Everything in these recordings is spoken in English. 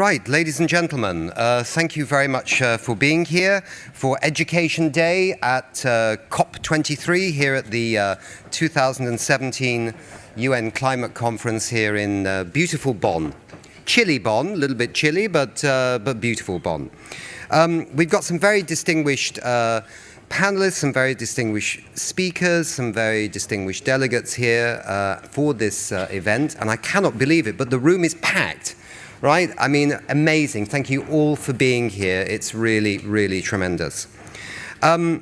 Right, ladies and gentlemen, thank you very much for being here for Education Day at COP23 here at the 2017 UN Climate Conference here in beautiful Bonn. Chilly Bonn, a little bit chilly, but beautiful Bonn. We've got some very distinguished panelists, some very distinguished speakers, some very distinguished delegates here for this event, and I cannot believe it, but the room is packed. Right? I mean, amazing. Thank you all for being here. It's really, really tremendous. What I'm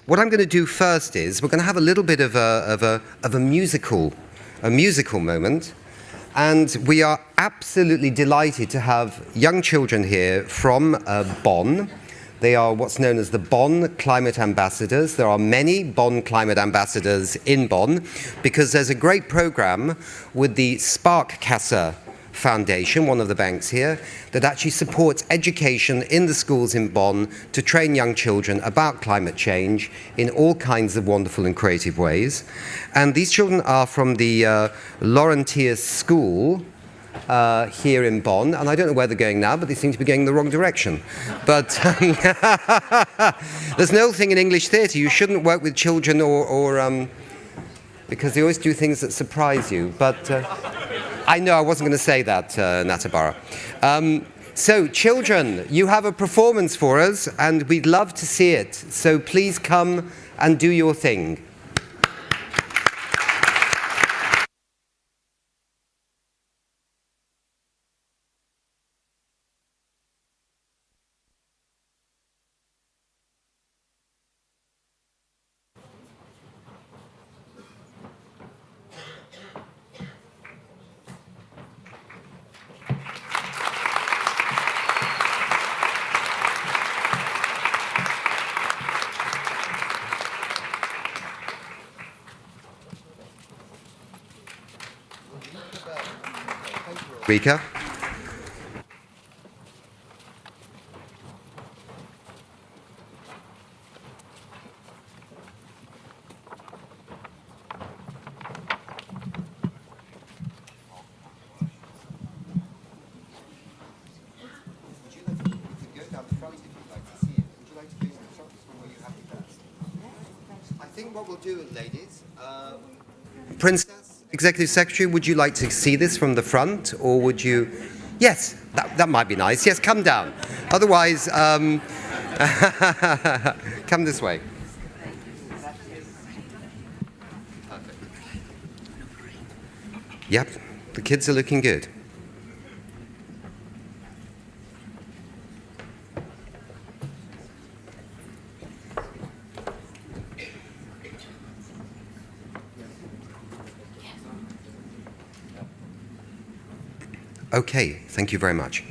going to do first is we're going to have a little bit of a musical moment, and we are absolutely delighted to have young children here from Bonn. They are what's known as the Bonn Climate Ambassadors. There are many Bonn Climate Ambassadors in Bonn because there's a great program with the Sparkasse Foundation, one of the banks here, that actually supports education in the schools in Bonn to train young children about climate change in all kinds of wonderful and creative ways. And these children are from the Laurentius School here in Bonn, and I don't know where they're going now, but they seem to be going in the wrong direction. But there's no thing in English theatre. You shouldn't work with children or because they always do things that surprise you. But I know I wasn't going to say that, Natabara. So, children, you have a performance for us, and we'd love to see it. So please come and do your thing. Rika. I think what we'll do, ladies, Princess, Executive Secretary, would you like to see this from the front, or would you? Yes, that might be nice. Yes, come down. Otherwise, come this way. Perfect. Yep, the kids are looking good. Okay, thank you very much.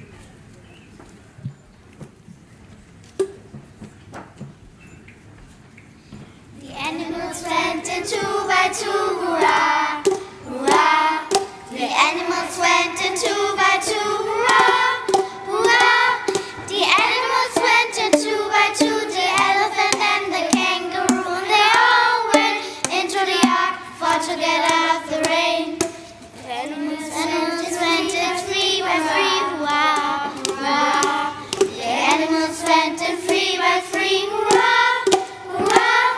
The animals went in 2 by 2, hurrah, hurrah. The animals went in 2 by 2, hurrah, hurrah. The animals went in 2 by 2, the elephant and the kangaroo, and they all went into the ark for to get out of the rain. The animals went in 3 by 3, hurrah, hurrah. The animals went in 3 by 3, hurrah, hurrah.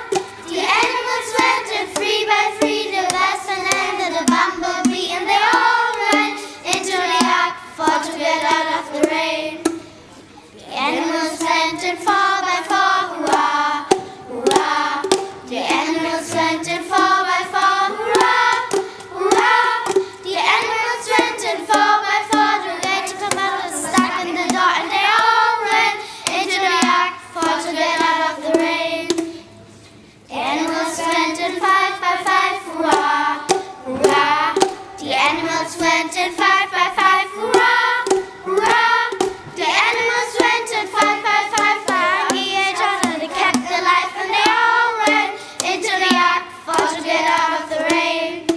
The animals went in 3 by 3, the bison and the bumblebee, and they all ran into the ark for to get out of the rain. The animals went in 4 by 4, hurrah, hurrah. The animals went in 4 by 4, hurrah, hurrah. The animals went in 4 by 4, the electrical bell was stuck in the door, and they all ran into the ark for to get out of the rain. The animals went in 5 by 5, hurrah, hurrah. The animals went in 5 by 5, hurrah, hurrah. The animals went in 5 by 5, by each other they kept their life, and they all ran into the ark for to get out of the rain.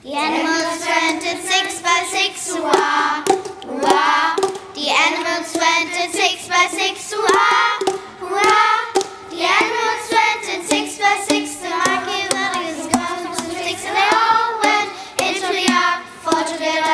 The animals went in 6 by 6, hurrah, hurrah. The animals went in 6 by 6, hurrah, hurrah. The animals went in 6 by 6, the monkey is going to 6, and they all went into the ark for to get out.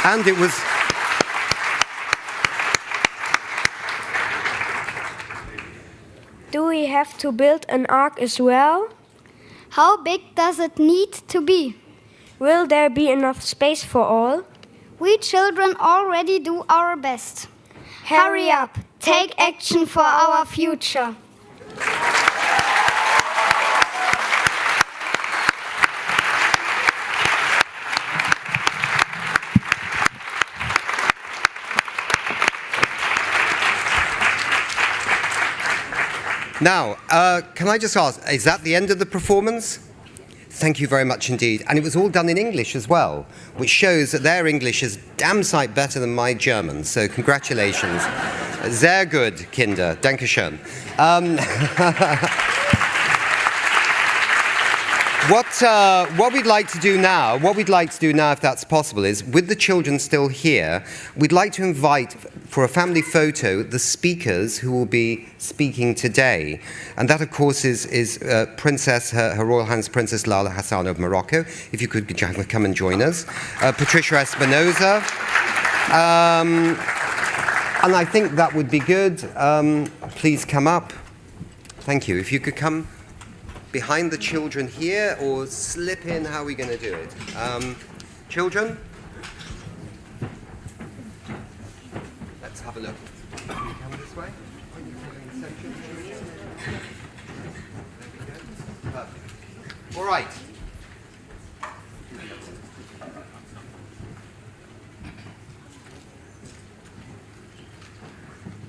And it was... Do we have to build an ark as well? How big does it need to be? Will there be enough space for all? We children already do our best. Hurry up, take action for our future. Now, can I just ask, is that the end of the performance? Thank you very much indeed. And it was all done in English as well, which shows that their English is damn sight better than my German. So congratulations. Sehr gut, Kinder. Dankeschön. What we'd like to do now, if that's possible, is with the children still here, we'd like to invite for a family photo the speakers who will be speaking today. And that, of course, is Princess, Her Royal Highness Princess Lala Hassan of Morocco. If you could come and join us. Patricia Espinosa. And I think that would be good. Please come up. Thank you. If you could come behind the children here or slip in, how are we going to do it? Children? Let's have a look. Can you come this way? Perfect. All right.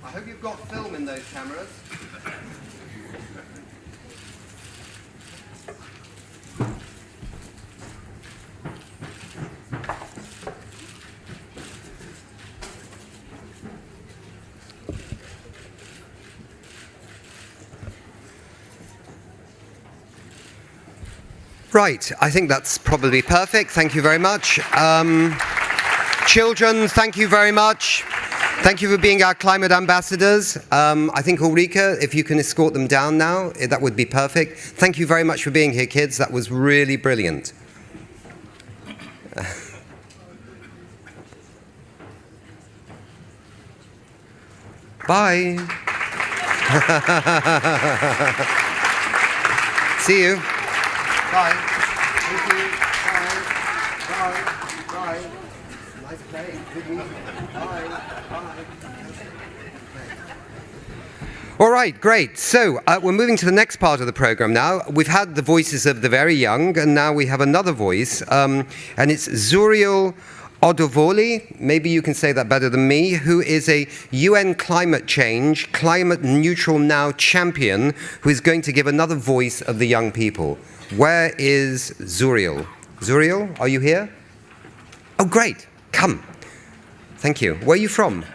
I hope you've got film in those cameras. Right, I think that's probably perfect. Thank you very much. Children, thank you very much. Thank you for being our climate ambassadors. I think Ulrika, if you can escort them down now, that would be perfect. Thank you very much for being here, kids. That was really brilliant. Bye. See you. Bye. Thank you. Bye. Bye. Bye. Nice play. Good meeting. Bye. Bye. All right, great. So we're moving to the next part of the program now. We've had the voices of the very young, and now we have another voice, and it's Zuriel Oduwole, maybe you can say that better than me, who is a UN climate change, climate neutral now champion, who is going to give another voice of the young people. Where is Zuriel? Zuriel, are you here? Oh, great. Come. Thank you. Where are you from?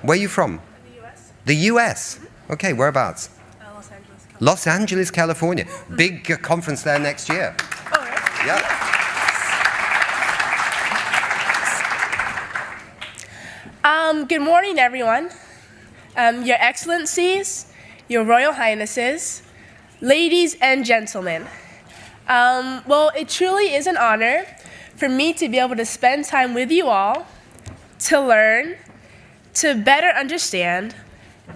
Where are you from? The US. The US? Okay, whereabouts? Los Angeles, California. Los Angeles, California. Big conference there next year. Oh, right? Yeah. Good morning, everyone. Your Excellencies, Your Royal Highnesses, ladies and gentlemen. Well, it truly is an honor for me to be able to spend time with you all, to learn, to better understand,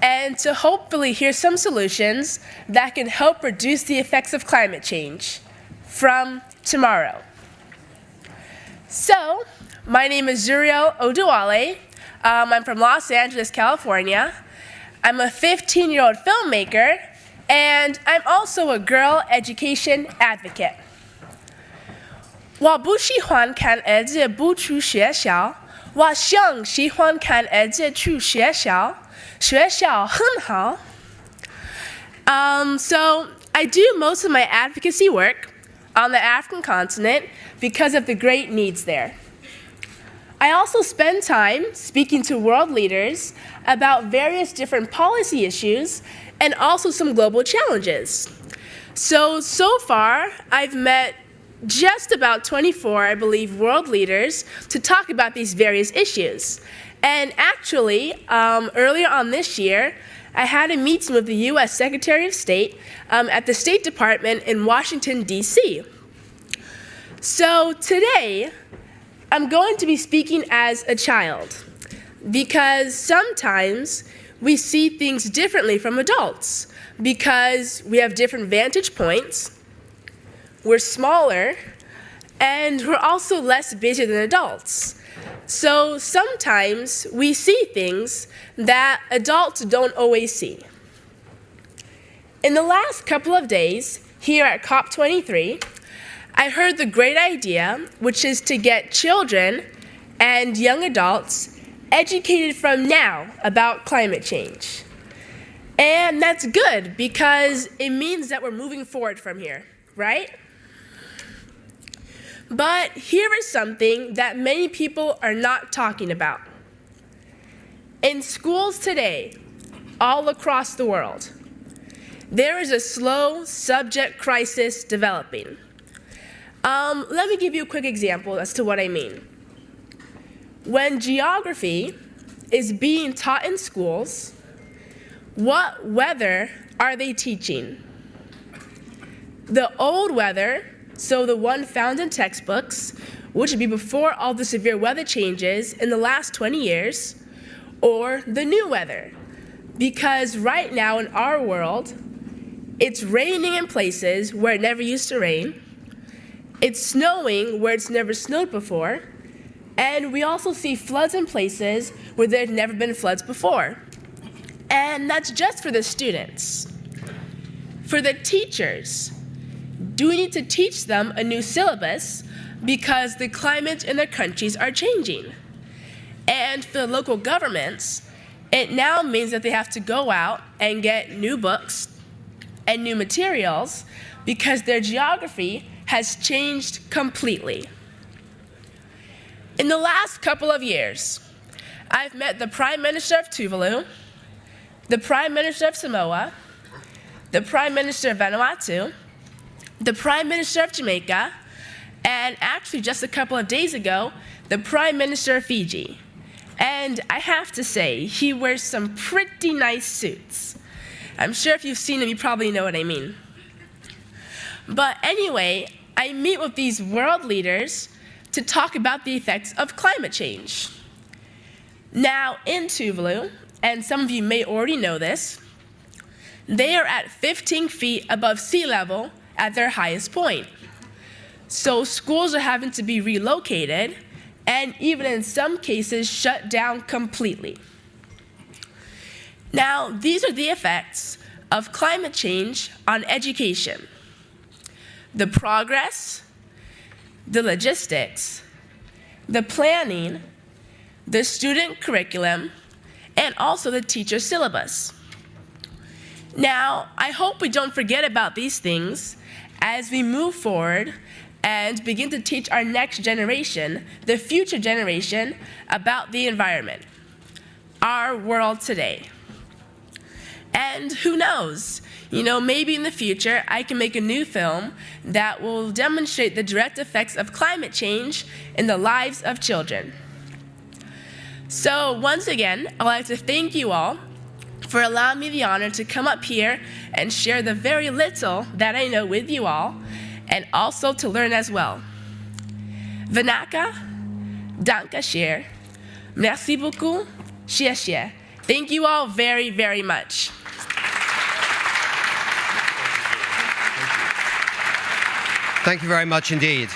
and to hopefully hear some solutions that can help reduce the effects of climate change from tomorrow. So, my name is Zuriel Oduwole. I'm from Los Angeles, California. I'm a 15-year-old filmmaker, and I'm also a girl education advocate. 我不喜欢看儿子不去学校，我想喜欢看儿子去学校，学校很好。So I do most of my advocacy work on the African continent because of the great needs there. I also spend time speaking to world leaders about various different policy issues and also some global challenges. So far, I've met just about 24, I believe, world leaders to talk about these various issues. And actually, earlier on this year, I had a meeting with the US Secretary of State at the State Department in Washington, D.C. So today, I'm going to be speaking as a child because sometimes we see things differently from adults because we have different vantage points, we're smaller, and we're also less busy than adults. So sometimes we see things that adults don't always see. In the last couple of days, here at COP23, I heard the great idea, which is to get children and young adults educated from now about climate change. And that's good because it means that we're moving forward from here, right? But here is something that many people are not talking about. In schools today, all across the world, there is a slow subject crisis developing. Let me give you a quick example as to what I mean. When geography is being taught in schools, what weather are they teaching? The old weather, so the one found in textbooks, which would be before all the severe weather changes in the last 20 years, or the new weather. Because right now in our world, it's raining in places where it never used to rain, it's snowing where it's never snowed before, and we also see floods in places where there have never been floods before. And that's just for the students. For the teachers, do we need to teach them a new syllabus because the climate in their countries are changing? And for the local governments, it now means that they have to go out and get new books and new materials because their geography has changed completely. In the last couple of years, I've met the Prime Minister of Tuvalu, the Prime Minister of Samoa, the Prime Minister of Vanuatu, the Prime Minister of Jamaica, and actually just a couple of days ago, the Prime Minister of Fiji. And I have to say, he wears some pretty nice suits. I'm sure if you've seen him, you probably know what I mean. But anyway, I meet with these world leaders to talk about the effects of climate change. Now, in Tuvalu, and some of you may already know this, they are at 15 feet above sea level at their highest point. So schools are having to be relocated and even in some cases shut down completely. Now, these are the effects of climate change on education. The progress, the logistics, the planning, the student curriculum, and also the teacher syllabus. Now, I hope we don't forget about these things as we move forward and begin to teach our next generation, the future generation, about the environment, our world today. And who knows, maybe in the future I can make a new film that will demonstrate the direct effects of climate change in the lives of children. So once again, I'd like to thank you all for allowing me the honor to come up here and share the very little that I know with you all, and also to learn as well. Vanaka, danke schön, merci beaucoup, xie xie. Thank you all very, very much. Thank you very much indeed.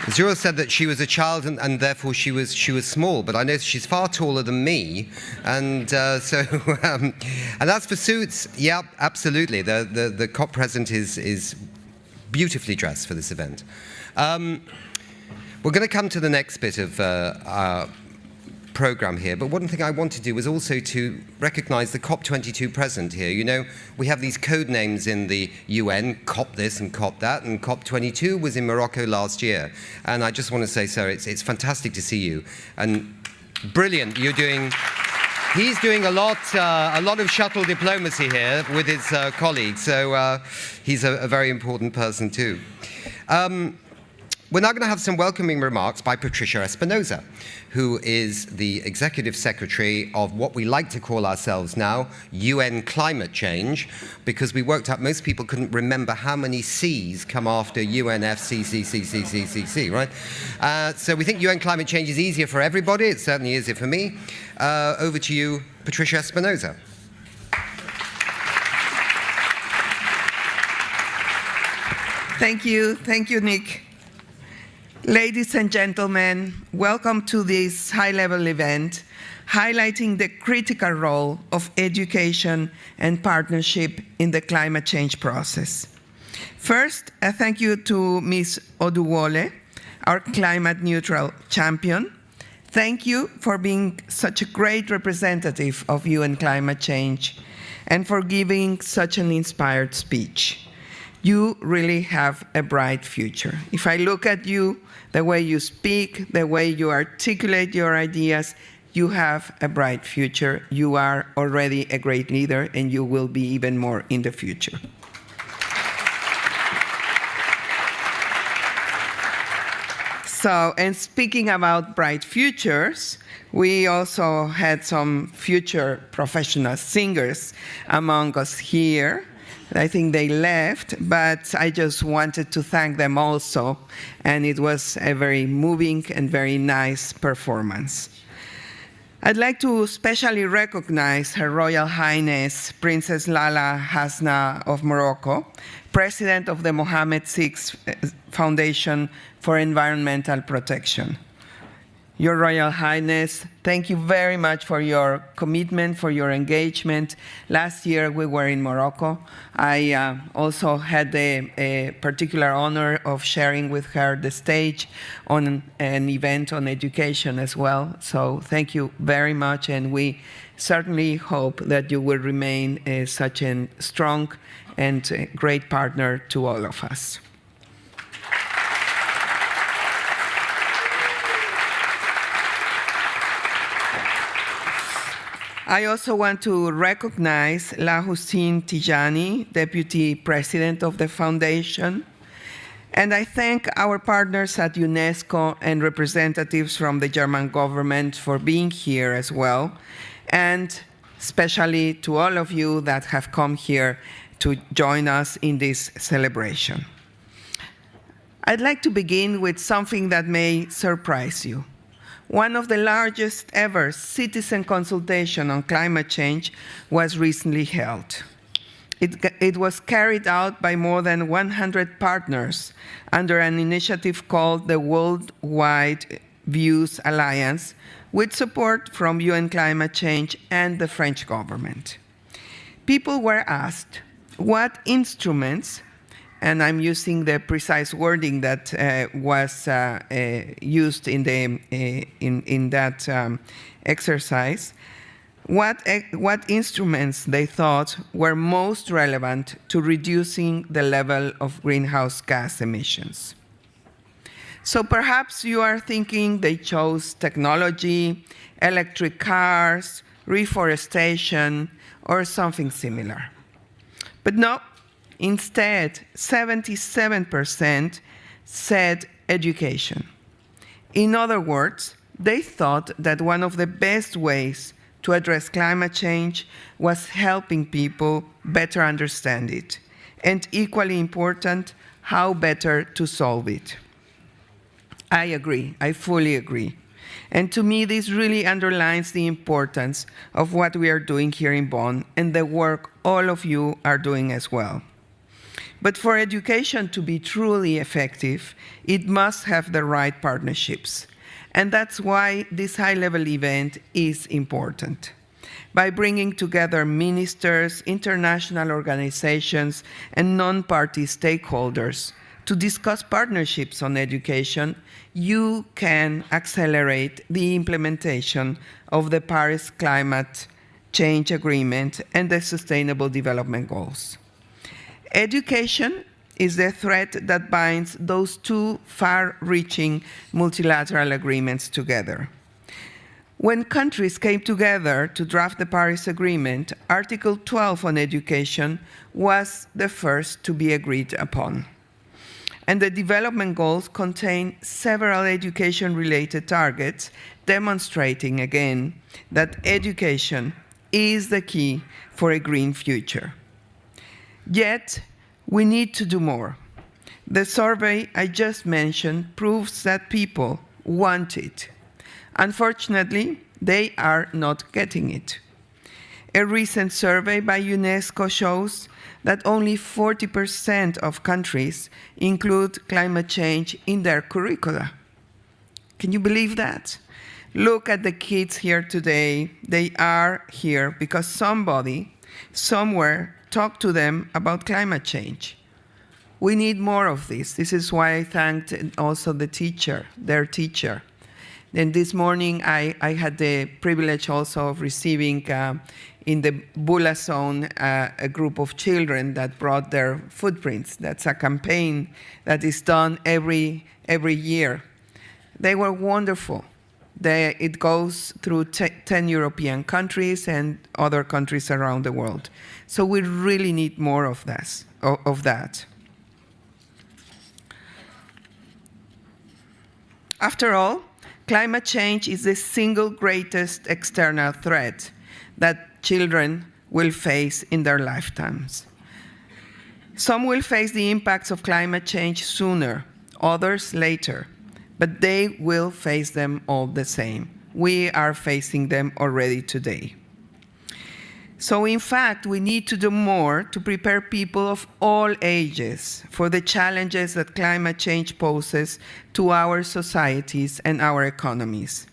Zuriel said that she was a child and therefore she was small, but I noticed she's far taller than me, and and as for suits, yeah, absolutely. The COP president is beautifully dressed for this event. We're going to come to the next bit of our program here, but one thing I want to do was also to recognize the COP22 president here. We have these code names in the UN, COP this and COP that, and COP22 was in Morocco last year. And I just want to say, sir, it's fantastic to see you, and brilliant. He's doing a lot of shuttle diplomacy here with his colleagues, so he's a very important person too. we're now going to have some welcoming remarks by Patricia Espinosa, who is the Executive Secretary of what we like to call ourselves now, UN Climate Change, because we worked out most people couldn't remember how many C's come after UNFCCC, right? So we think UN Climate Change is easier for everybody. It certainly is for me. Over to you, Patricia Espinosa. Thank you, Nick. Ladies and gentlemen, welcome to this high-level event highlighting the critical role of education and partnership in the climate change process. First, a thank you to Ms. Oduwole, our climate neutral champion. Thank you for being such a great representative of UN climate change and for giving such an inspired speech. You really have a bright future. If I look at you, the way you speak, the way you articulate your ideas, you have a bright future. You are already a great leader, and you will be even more in the future. So, and speaking about bright futures, we also had some future professional singers among us here. I think they left, but I just wanted to thank them also, and it was a very moving and very nice performance. I'd like to especially recognize Her Royal Highness Princess Lala Hasna of Morocco, President of the Mohammed VI Foundation for Environmental Protection. Your Royal Highness, thank you very much for your commitment, for your engagement. Last year we were in Morocco. I also had a particular honor of sharing with her the stage on an event on education as well. So thank you very much, and we certainly hope that you will remain such a strong and great partner to all of us. I also want to recognize La Hussein Tijani, Deputy President of the Foundation. And I thank our partners at UNESCO and representatives from the German government for being here as well. And especially to all of you that have come here to join us in this celebration. I'd like to begin with something that may surprise you. One of the largest ever citizen consultation on climate change was recently held. It was carried out by more than 100 partners under an initiative called the Worldwide Views Alliance, with support from UN Climate Change and the French government. People were asked what instruments, and I'm using the precise wording that was used in that exercise, what instruments they thought were most relevant to reducing the level of greenhouse gas emissions. So perhaps you are thinking they chose technology, electric cars, reforestation, or something similar. But no. Instead, 77% said education. In other words, they thought that one of the best ways to address climate change was helping people better understand it, and equally important, how better to solve it. I agree, I fully agree. And to me, this really underlines the importance of what we are doing here in Bonn and the work all of you are doing as well. But for education to be truly effective, it must have the right partnerships. And that's why this high-level event is important. By bringing together ministers, international organizations, and non-party stakeholders to discuss partnerships on education, you can accelerate the implementation of the Paris Climate Change Agreement and the Sustainable Development Goals. Education is the thread that binds those two far-reaching multilateral agreements together. When countries came together to draft the Paris Agreement, Article 12 on education was the first to be agreed upon. And the development goals contain several education-related targets, demonstrating again that education is the key for a green future. Yet, we need to do more. The survey I just mentioned proves that people want it. Unfortunately, they are not getting it. A recent survey by UNESCO shows that only 40% of countries include climate change in their curricula. Can you believe that? Look at the kids here today. They are here because somebody, somewhere, talked to them about climate change. We need more of this. This is why I thanked also the teacher, their teacher. And this morning, I had the privilege also of receiving in the Bula zone a group of children that brought their footprints. That's a campaign that is done every year. They were wonderful. It goes through 10 European countries and other countries around the world. So we really need more of that. After all, climate change is the single greatest external threat that children will face in their lifetimes. Some will face the impacts of climate change sooner, others later, but they will face them all the same. We are facing them already today. So in fact, we need to do more to prepare people of all ages for the challenges that climate change poses to our societies and our economies.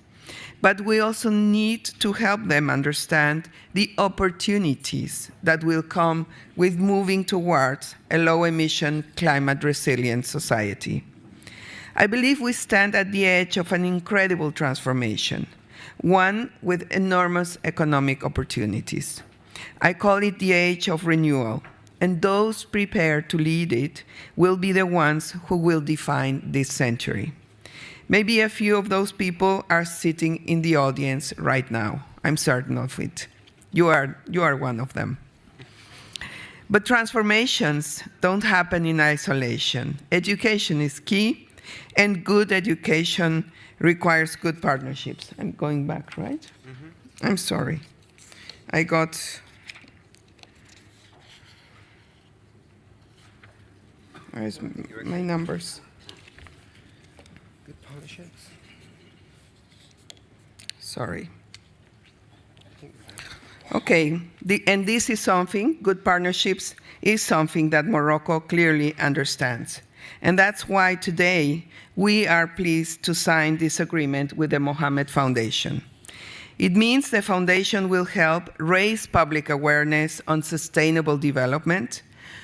But we also need to help them understand the opportunities that will come with moving towards a low-emission, climate-resilient society. I believe we stand at the edge of an incredible transformation, one with enormous economic opportunities. I call it the age of renewal, and those prepared to lead it will be the ones who will define this century. Maybe a few of those people are sitting in the audience right now. I'm certain of it. You are one of them. But transformations don't happen in isolation. Education is key, and good education requires good partnerships. I'm going back, right? Mm-hmm. I'm sorry. I got... Where's my numbers? Good partnerships. Sorry. Okay, and this is something, good partnerships is something that Morocco clearly understands. And that's why today we are pleased to sign this agreement with the Mohammed Foundation. It means the foundation will help raise public awareness on sustainable development,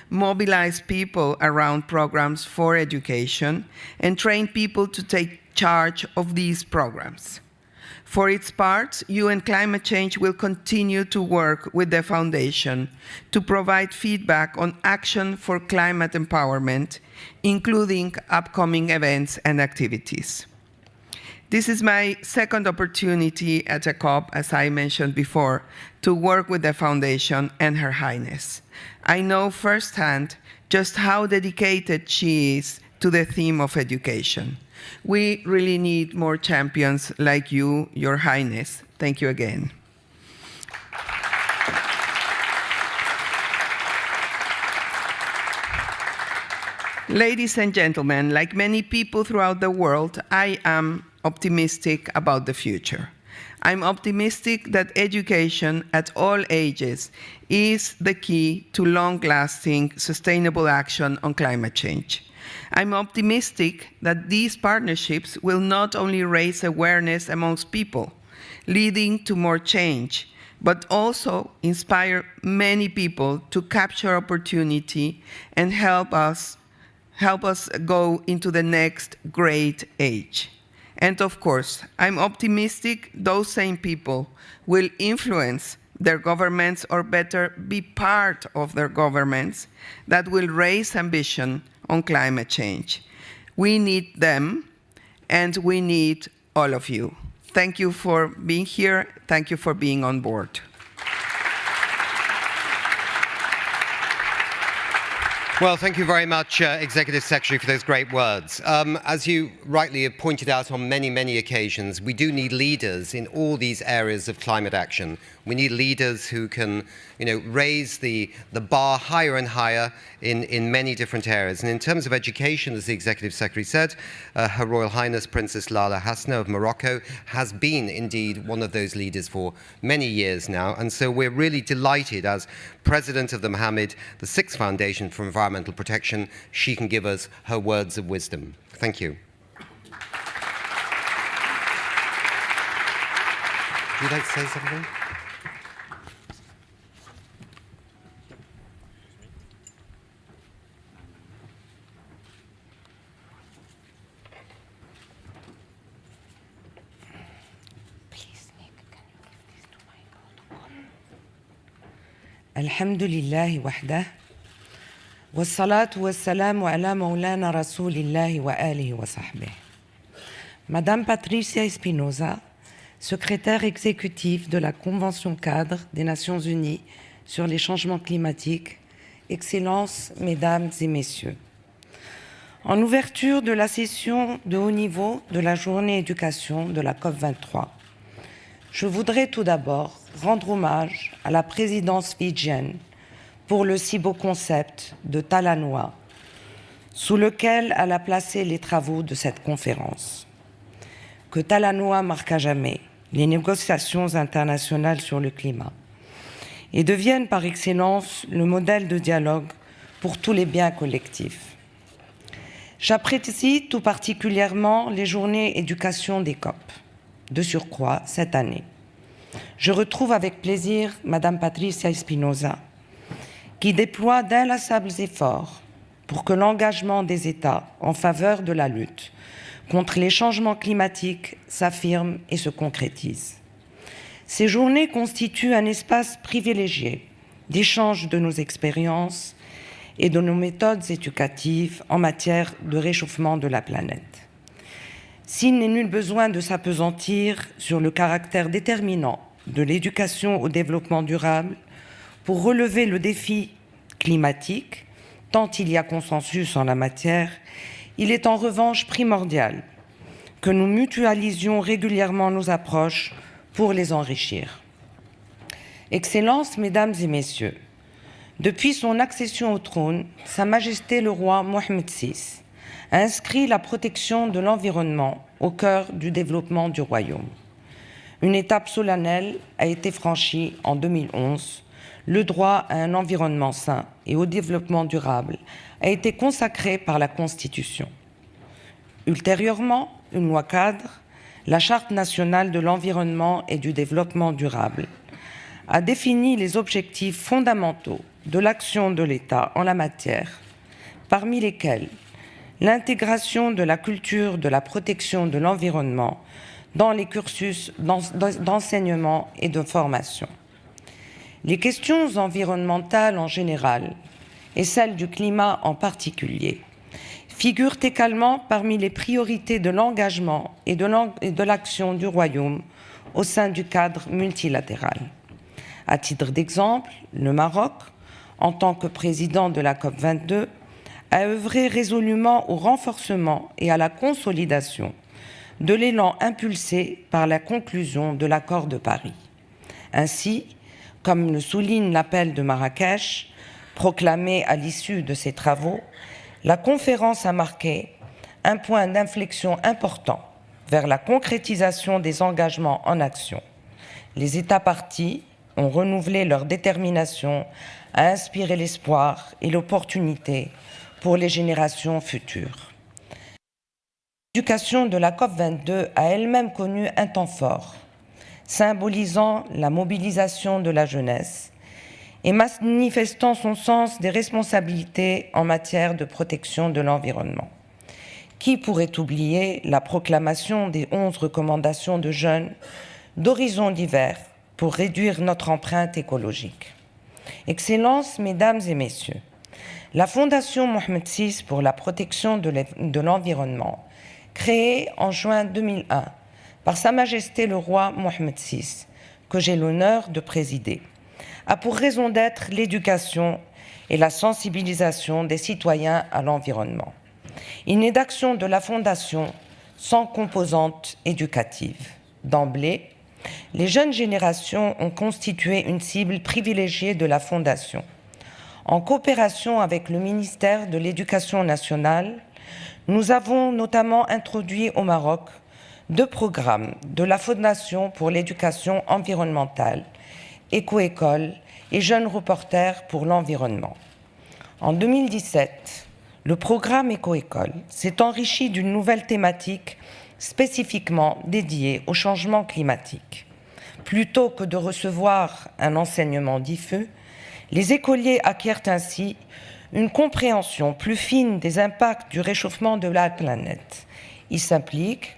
mobilize people around programs for education, and train people to take charge of these programs. For its part, UN Climate Change will continue to work with the Foundation to provide feedback on action for climate empowerment, including upcoming events and activities. This is my second opportunity at a COP, as I mentioned before, to work with the Foundation and Her Highness. I know firsthand just how dedicated she is to the theme of education. We really need more champions like you, Your Highness. Thank you again. Ladies and gentlemen, like many people throughout the world, I am optimistic about the future. I'm optimistic that education at all ages is the key to long-lasting, sustainable action on climate change. I'm optimistic that these partnerships will not only raise awareness amongst people, leading to more change, but also inspire many people to capture opportunity and help us go into the next great age. And of course, I'm optimistic those same people will influence their governments, or better, be part of their governments that will raise ambition on climate change. We need them, and we need all of you. Thank you for being here. Thank you for being on board. 。 . 。 。 . 。 . 。 . 。 . 。 . 。 . 。 . 。 . 。 . 。 . 。 。 . 。 . 。 . 。 . 。 . 。 . 。 . 。 . 。 . 。 . 。 . 。 . 。 . 。 . 。Well, thank you very much, Executive Secretary, for those great words. As you rightly have pointed out on many, many occasions, we do need leaders in all these areas of climate action. We need leaders who can, raise the bar higher and higher in many different areas. And in terms of education, as the Executive Secretary said, Her Royal Highness Princess Lala Hasna of Morocco has been indeed one of those leaders for many years now. And so we're really delighted as President of the Mohammed VI Foundation for Environmental Protection, she can give us her words of wisdom. Thank you. Would you like to say something? الحمد لله وحده والصلاة والسلام على مولانا رسول الله وآله وصحبه. Madame Patricia Espinosa, secrétaire exécutive de la Convention cadre des Nations Unies sur les changements climatiques, Excellences, Mesdames et Messieurs. En ouverture de la session de haut niveau de la journée éducation de la COP23, je voudrais tout d'abord rendre hommage à la présidence fidjienne pour le si beau concept de Talanoa, sous lequel elle a placé les travaux de cette conférence. Que Talanoa marque à jamais les négociations internationales sur le climat et devienne par excellence le modèle de dialogue pour tous les biens collectifs. J'apprécie tout particulièrement les journées éducation des COP. De surcroît, cette année, je retrouve avec plaisir Madame Patricia Espinosa, qui déploie d'inlassables efforts pour que l'engagement des États en faveur de la lutte contre les changements climatiques s'affirme et se concrétise. Ces journées constituent un espace privilégié d'échange de nos expériences et de nos méthodes éducatives en matière de réchauffement de la planète. S'il n'est nul besoin de s'appesantir sur le caractère déterminant de l'éducation au développement durable pour relever le défi climatique, tant il y a consensus en la matière, il est en revanche primordial que nous mutualisions régulièrement nos approches pour les enrichir. Excellences, Mesdames et Messieurs, depuis son accession au trône, Sa Majesté le roi Mohammed VI a inscrit la protection de l'environnement au cœur du développement du royaume. Une étape solennelle a été franchie en 2011. Le droit à un environnement sain et au développement durable a été consacré par la Constitution. Ultérieurement, une loi cadre, la Charte nationale de l'environnement et du développement durable, a défini les objectifs fondamentaux de l'action de l'État en la matière, parmi lesquels l'intégration de la culture de la protection de l'environnement dans les cursus d'enseignement et de formation. Les questions environnementales en général et celles du climat en particulier figurent également parmi les priorités de l'engagement et de l'action du Royaume au sein du cadre multilatéral. À titre d'exemple, le Maroc, en tant que président de la COP22, a œuvré résolument au renforcement et à la consolidation de l'élan impulsé par la conclusion de l'accord de Paris. Ainsi, comme le souligne l'appel de Marrakech, proclamé à l'issue de ces travaux, la conférence a marqué un point d'inflexion important vers la concrétisation des engagements en action. Les États parties ont renouvelé leur détermination à inspirer l'espoir et l'opportunité pour les générations futures. L'éducation de la COP22 a elle-même connu un temps fort, symbolisant la mobilisation de la jeunesse et manifestant son sens des responsabilités en matière de protection de l'environnement. Qui pourrait oublier la proclamation des 11 recommandations de jeunes d'horizons divers pour réduire notre empreinte écologique? Excellences, Mesdames et Messieurs, la Fondation Mohammed VI pour la protection de l'environnement, créée en juin 2001 par Sa Majesté le roi Mohammed VI, que j'ai l'honneur de présider, a pour raison d'être l'éducation et la sensibilisation des citoyens à l'environnement. Il n'est d'action de la Fondation sans composante éducative. D'emblée, les jeunes générations ont constitué une cible privilégiée de la Fondation. En coopération avec le ministère de l'Éducation nationale, nous avons notamment introduit au Maroc 2 programmes de la Fondation pour l'éducation environnementale, Éco-École et Jeunes reporters pour l'environnement. En 2017, le programme Éco-École s'est enrichi d'une nouvelle thématique spécifiquement dédiée au changement climatique. Plutôt que de recevoir un enseignement diffus, les écoliers acquièrent ainsi une compréhension plus fine des impacts du réchauffement de la planète. Ils s'impliquent,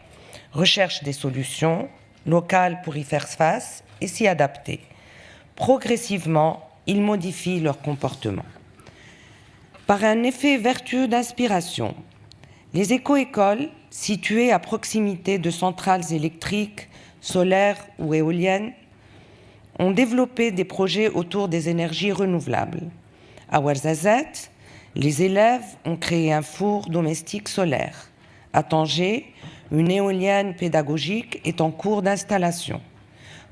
recherchent des solutions locales pour y faire face et s'y adapter. Progressivement, ils modifient leur comportement. Par un effet vertueux d'inspiration, les éco-écoles, situées à proximité de centrales électriques, solaires ou éoliennes, ont développé des projets autour des énergies renouvelables. À Ouarzazate, les élèves ont créé un four domestique solaire. À Tanger, une éolienne pédagogique est en cours d'installation.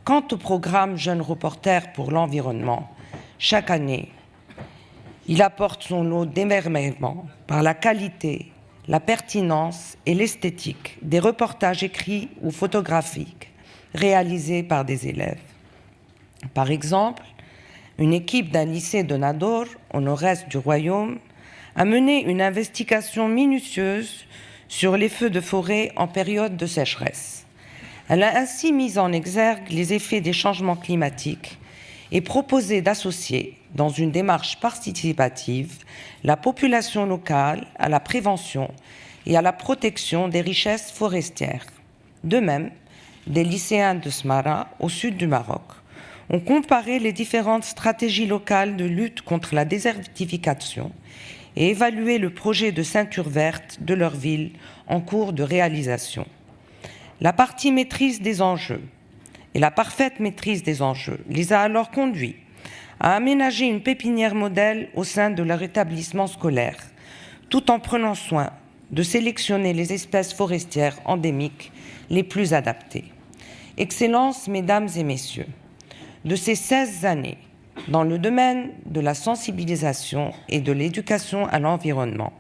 Quant au programme Jeunes reporters pour l'environnement, chaque année, il apporte son lot d'émerveillement par la qualité, la pertinence et l'esthétique des reportages écrits ou photographiques réalisés par des élèves. Par exemple, une équipe d'un lycée de Nador, au nord-est du royaume, a mené une investigation minutieuse sur les feux de forêt en période de sécheresse. Elle a ainsi mis en exergue les effets des changements climatiques et proposé d'associer, dans une démarche participative, la population locale à la prévention et à la protection des richesses forestières. De même, des lycéens de Smara, au sud du Maroc, ont comparé les différentes stratégies locales de lutte contre la désertification et évalué le projet de ceinture verte de leur ville en cours de réalisation. La partie maîtrise des enjeux et la parfaite maîtrise des enjeux les a alors conduits à aménager une pépinière modèle au sein de leur établissement scolaire, tout en prenant soin de sélectionner les espèces forestières endémiques les plus adaptées. Excellences, Mesdames et Messieurs, de ces 16 années, dans le domaine de la sensibilisation et de l'éducation à l'environnement,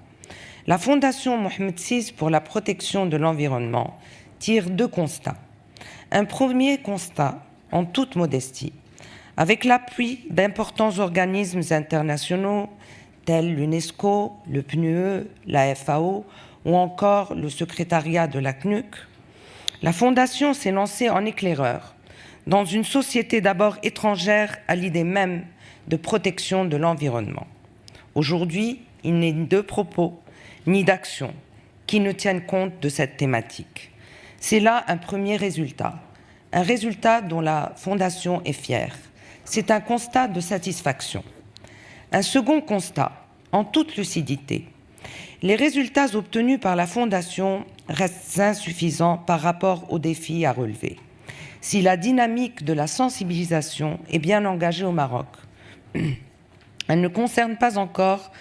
la Fondation Mohammed VI pour la protection de l'environnement tire 2 constats. Un premier constat, en toute modestie, avec l'appui d'importants organismes internationaux tels l'UNESCO, le PNUE, la FAO ou encore le secrétariat de la CNUC, la Fondation s'est lancée en éclaireur dans une société d'abord étrangère à l'idée même de protection de l'environnement. Aujourd'hui, il n'est ni de propos ni d'actions qui ne tiennent compte de cette thématique. C'est là un premier résultat, un résultat dont la Fondation est fière. C'est un constat de satisfaction. Un second constat, en toute lucidité, les résultats obtenus par la Fondation restent insuffisants par rapport aux défis à relever. Si la dynamique de la sensibilisation est bien engagée au Maroc, elle ne concerne pas encore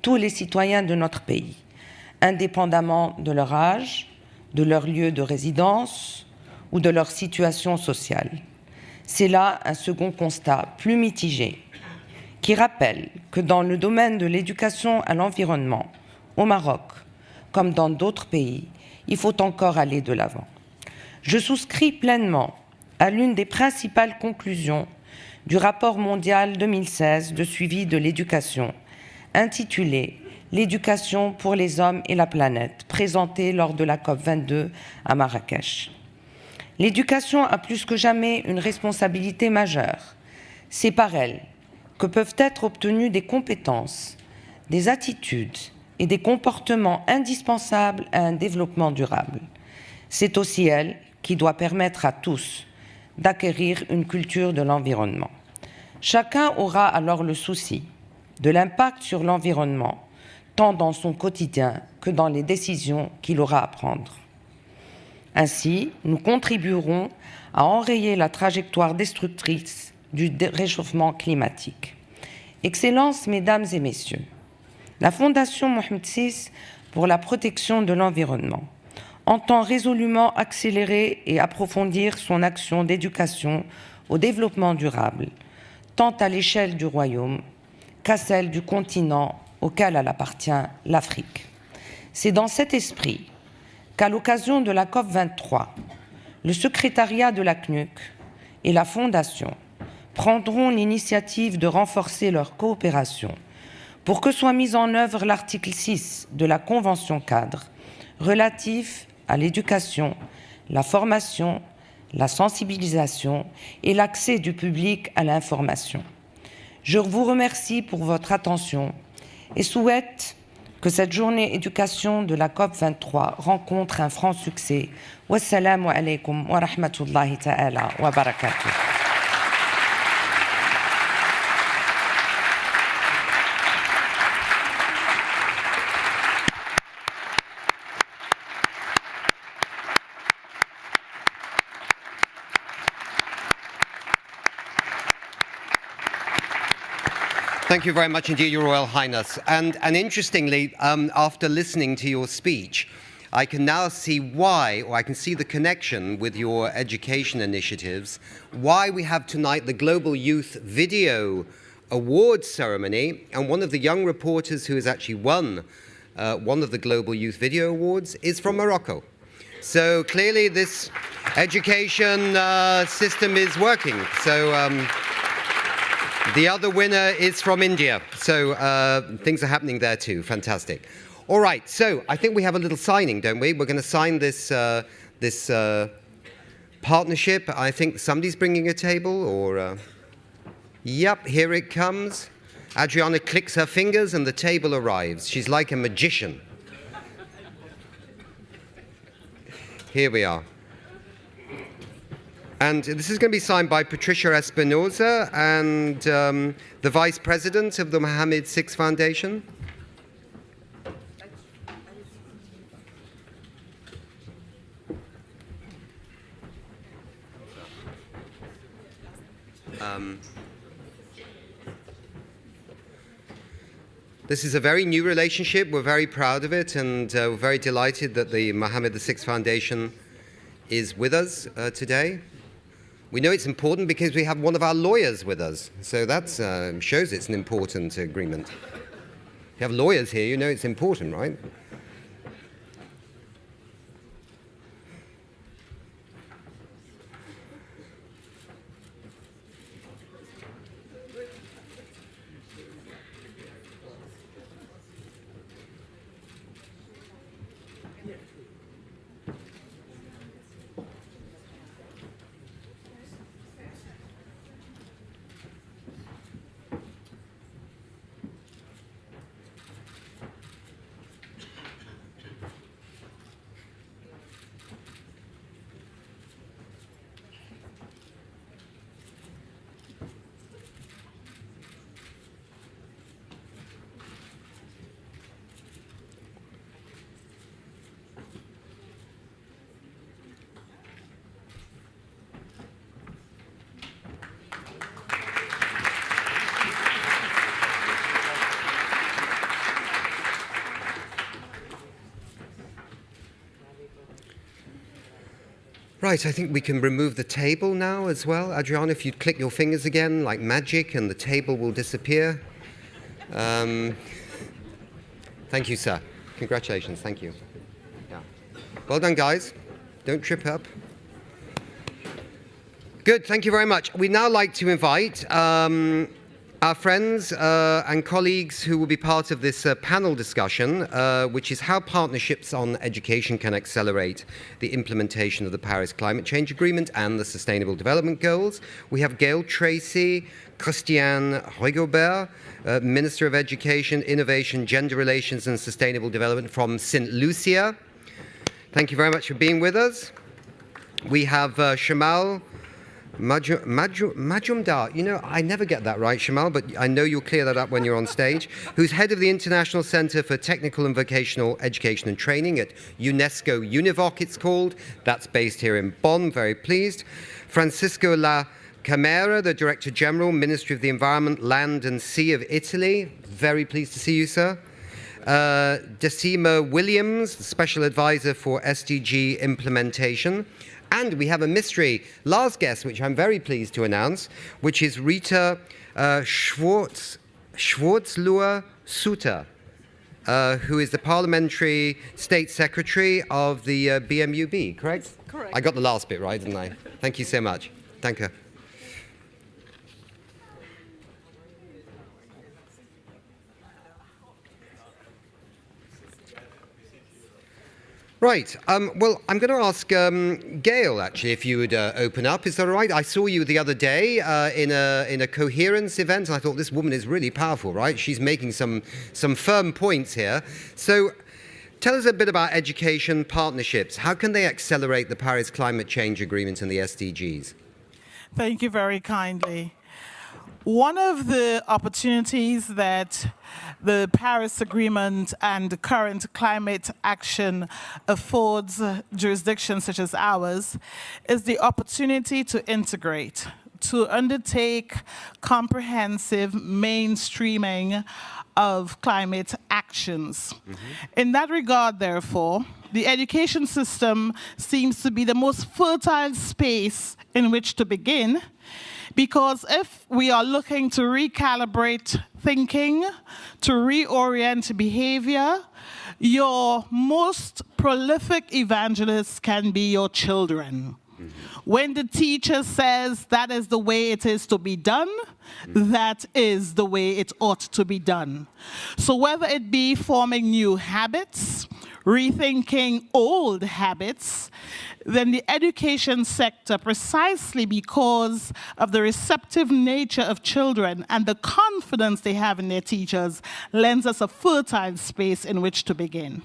tous les citoyens de notre pays, indépendamment de leur âge, de leur lieu de résidence ou de leur situation sociale. C'est là un second constat plus mitigé, qui rappelle que dans le domaine de l'éducation à l'environnement, au Maroc, comme dans d'autres pays, il faut encore aller de l'avant. Je souscris pleinement à l'une des principales conclusions du rapport mondial 2016 de suivi de l'éducation, intitulé « L'éducation pour les hommes et la planète », présenté lors de la COP22 à Marrakech. L'éducation a plus que jamais une responsabilité majeure. C'est par elle que peuvent être obtenues des compétences, des attitudes et des comportements indispensables à un développement durable. C'est aussi elle qui doit permettre à tous d'acquérir une culture de l'environnement. Chacun aura alors le souci de l'impact sur l'environnement, tant dans son quotidien que dans les décisions qu'il aura à prendre. Ainsi, nous contribuerons à enrayer la trajectoire destructrice du réchauffement climatique. Excellences, Mesdames et Messieurs, la Fondation Mohammed VI pour la protection de l'environnement entend résolument accélérer et approfondir son action d'éducation au développement durable, tant à l'échelle du Royaume qu'à celle du continent auquel elle appartient, l'Afrique. C'est dans cet esprit qu'à l'occasion de la COP 23, le secrétariat de la CNUC et la Fondation prendront l'initiative de renforcer leur coopération pour que soit mis en œuvre l'article 6 de la Convention cadre relatif à l'éducation, la formation, la sensibilisation et l'accès du public à l'information. Je vous remercie pour votre attention et souhaite que cette journée éducation de la COP 23 rencontre un franc succès. Wassalamu alaikum wa rahmatullahi ta'ala wa barakatuh. Thank you very much indeed, Your Royal Highness. And interestingly, after listening to your speech, I can now see why, or I can see the connection with your education initiatives, why we have tonight the Global Youth Video Awards ceremony, and one of the young reporters who has actually won one of the Global Youth Video Awards is from Morocco. So clearly this education system is working. So the other winner is from India. So things are happening there too. Fantastic. All right, so I think we have a little signing, don't we? We're going to sign this, this partnership. I think somebody's bringing a table, or... Yep, here it comes. Adriana clicks her fingers and the table arrives. She's like a magician. Here we are. And this is going to be signed by Patricia Espinosa and the Vice President of the Mohammed VI Foundation. This is a very new relationship. We're very proud of it, and we're very delighted that the Mohammed VI Foundation is with us today. We know it's important because we have one of our lawyers with us, so that shows it's an important agreement. If you have lawyers here, you know it's important, right? Right, I think we can remove the table now as well. Adriana, if you'd click your fingers again like magic and the table will disappear. Thank you, sir. Congratulations, thank you. Yeah. Well done, guys. Don't trip up. Good, thank you very much. We'd now like to invite our friends and colleagues who will be part of this panel discussion, which is how partnerships on education can accelerate the implementation of the Paris Climate Change Agreement and the Sustainable Development Goals. We have Gail Tracy, Christiane Rigobert, Minister of Education, Innovation, Gender Relations and Sustainable Development from St. Lucia. Thank you very much for being with us. We have Shamal Majumdar, you know, I never get that right, Shamal, but I know you'll clear that up when you're on stage, who's head of the International Center for Technical and Vocational Education and Training at UNESCO UNIVOC, it's called. That's based here in Bonn, very pleased. Francisco La Camera, the Director General, Ministry of the Environment, Land and Sea of Italy. Very pleased to see you, sir. Decima Williams, the Special Advisor for SDG Implementation. And we have a mystery last guest, which I'm very pleased to announce, which is Rita Schwarzluer Suter, who is the Parliamentary State Secretary of the BMUB, correct? Correct. I got the last bit right, didn't I? Thank you so much. Thank you. Right. Well, I'm going to ask Gail, actually, if you would open up. Is that all right? I saw you the other day in a coherence event, and I thought this woman is really powerful, right? She's making some firm points here. So tell us a bit about education partnerships. How can they accelerate the Paris Climate Change Agreement and the SDGs? Thank you very kindly. One of the opportunities that the Paris Agreement and the current climate action affords jurisdictions such as ours is the opportunity to integrate, to undertake comprehensive mainstreaming of climate actions. In that regard, therefore, the education system seems to be the most fertile space in which to begin, because if we are looking to recalibrate thinking, to reorient behavior, your most prolific evangelists can be your children. When the teacher says that is the way it is to be done, that is the way it ought to be done. So whether it be forming new habits, rethinking old habits, then the education sector, precisely because of the receptive nature of children and the confidence they have in their teachers, lends us a fertile space in which to begin.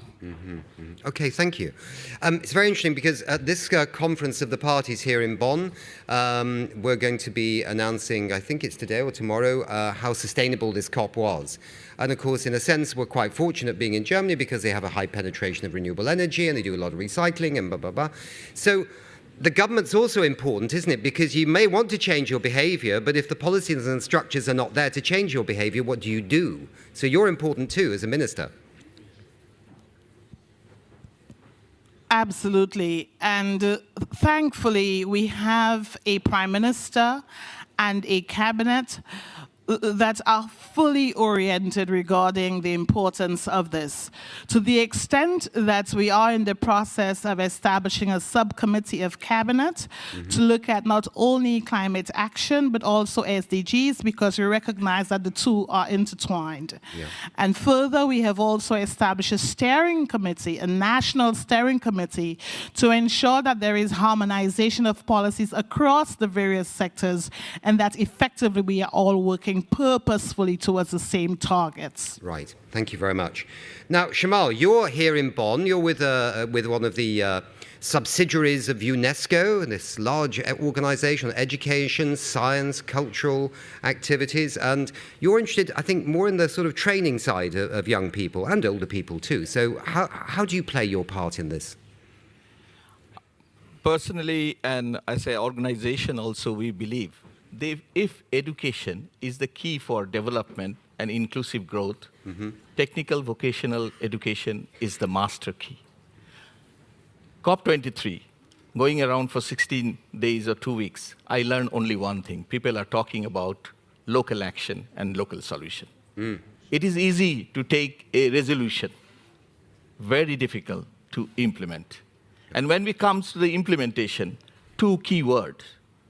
Okay, thank you. It's very interesting because at this conference of the parties here in Bonn, we're going to be announcing, I think it's today or tomorrow, how sustainable this COP was. And of course, in a sense, we're quite fortunate being in Germany because they have a high penetration of renewable energy and they do a lot of recycling and blah, blah, blah. So the government's also important, isn't it? Because you may want to change your behavior, but if the policies and structures are not there to change your behavior, what do you do? So you're important too as a minister. Absolutely. And thankfully, we have a prime minister and a cabinet that are fully oriented regarding the importance of this, to the extent that we are in the process of establishing a subcommittee of cabinet to look at not only climate action, but also SDGs, because we recognize that the two are intertwined. Yeah. And further, we have also established a steering committee, a national steering committee, to ensure that there is harmonization of policies across the various sectors, and that effectively we are all working purposefully towards the same targets. Right. Thank you very much. Now, Shamal, you're here in Bonn. You're with one of the subsidiaries of UNESCO, this large organization on education, science, cultural activities, and you're interested, I think, more in the sort of training side of young people and older people too. So how do you play your part in this? Personally, and as an organization also, we believe if education is the key for development and inclusive growth, technical vocational education is the master key. COP23, going around for 16 days or 2 weeks, I learned only one thing. People are talking about local action and local solution. It is easy to take a resolution, very difficult to implement. And when it comes to the implementation, two key words.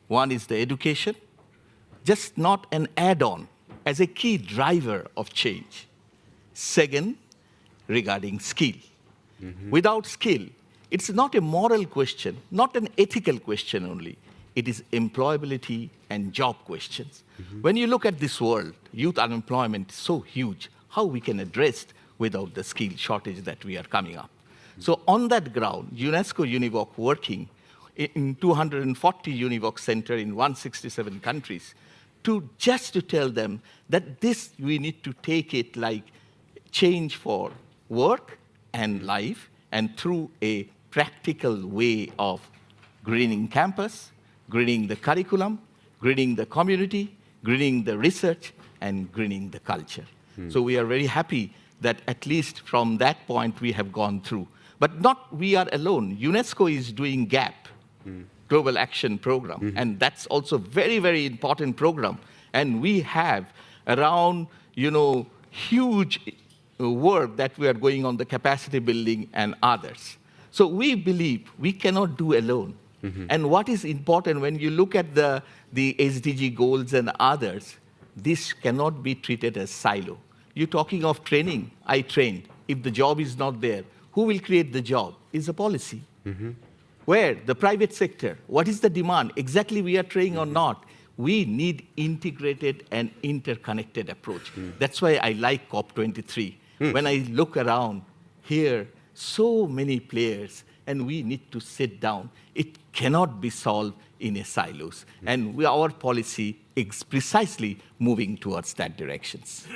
One is the education, just not an add-on, as a key driver of change. Second, regarding skill. Without skill, it's not a moral question, not an ethical question only. It is employability and job questions. When you look at this world, youth unemployment is so huge, how we can address it without the skill shortage that we are coming up. So on that ground, UNESCO UNIVOC working in 240 UNIVOC centers in 167 countries, just to tell them that this, we need to take it like change for work and life, and through a practical way of greening campus, greening the curriculum, greening the community, greening the research, and greening the culture. So we are very happy that at least from that point we have gone through. But not we are alone. UNESCO is doing GAP, Global Action Program, and that's also very, very important program. And we have around, huge work that we are going on the capacity building and others. So we believe we cannot do alone. And what is important when you look at the SDG goals and others, this cannot be treated as silo. You're talking of training. I trained. If the job is not there, who will create the job? Is a policy. Where? The private sector. What is the demand? Exactly we are training or not. We need integrated and interconnected approach. That's why I like COP23. When I look around here, so many players, and we need to sit down. It cannot be solved in a silos. And our policy is precisely moving towards that directions.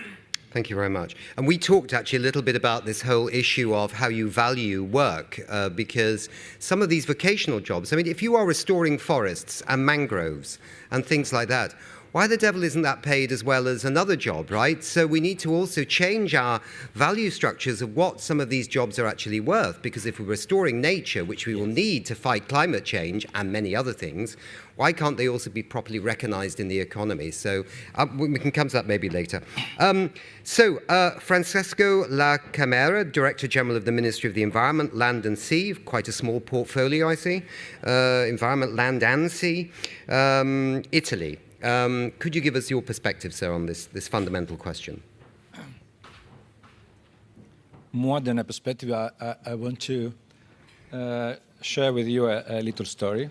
Thank you very much. And we talked actually a little bit about this whole issue of how you value work, because some of these vocational jobs, I mean, if you are restoring forests and mangroves and things like that, why the devil isn't that paid as well as another job, right? So we need to also change our value structures of what some of these jobs are actually worth, because if we're restoring nature, which we will need to fight climate change and many other things, why can't they also be properly recognized in the economy? So we can come to that maybe later. Francesco La Camera, Director General of the Ministry of the Environment, Land and Sea, quite a small portfolio, I see. Environment, Land and Sea. Italy. Could you give us your perspective, sir, on this fundamental question? More than a perspective, I want to share with you a little story.